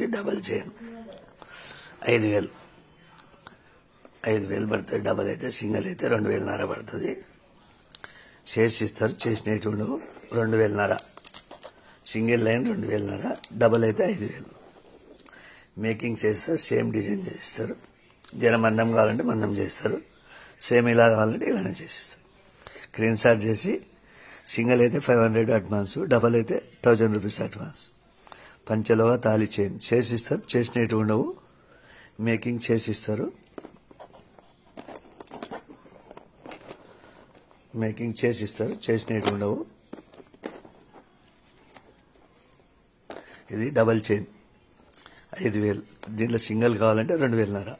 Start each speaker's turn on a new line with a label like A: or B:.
A: ఇది double chain 5,000 5,000 పడుతుంది. Double అయితే సింగిల్ అయితే 2,500 పడుతుంది. చేసిస్తారు, చేసినట్టు ఉండవు. 2,500 సింగిల్ లైన్ 2,500, డబల్ అయితే 5,000. మేకింగ్ చేస్తారు, సేమ్ డిజైన్ చేసిస్తారు. జర మందం కావాలంటే మందం చేస్తారు, సేమ్ ఇలా కావాలంటే ఇలానే చేసిస్తారు. స్క్రీన్ షాట్ చేసి సింగిల్ అయితే 500 అడ్వాన్స్, డబల్ అయితే 1,000 రూపీస్ అడ్వాన్స్. పంచలోగా తాళి చైన్ చేసిస్తారు, చేసినట్టు ఉండవు. మేకింగ్ చేసిస్తారు, మేకింగ్ చేసిస్తారు, చేసినట్టు ఉండవు. ఇది డబల్ చైన్ 5,000. దీంట్లో సింగిల్ కావాలంటే 2,500.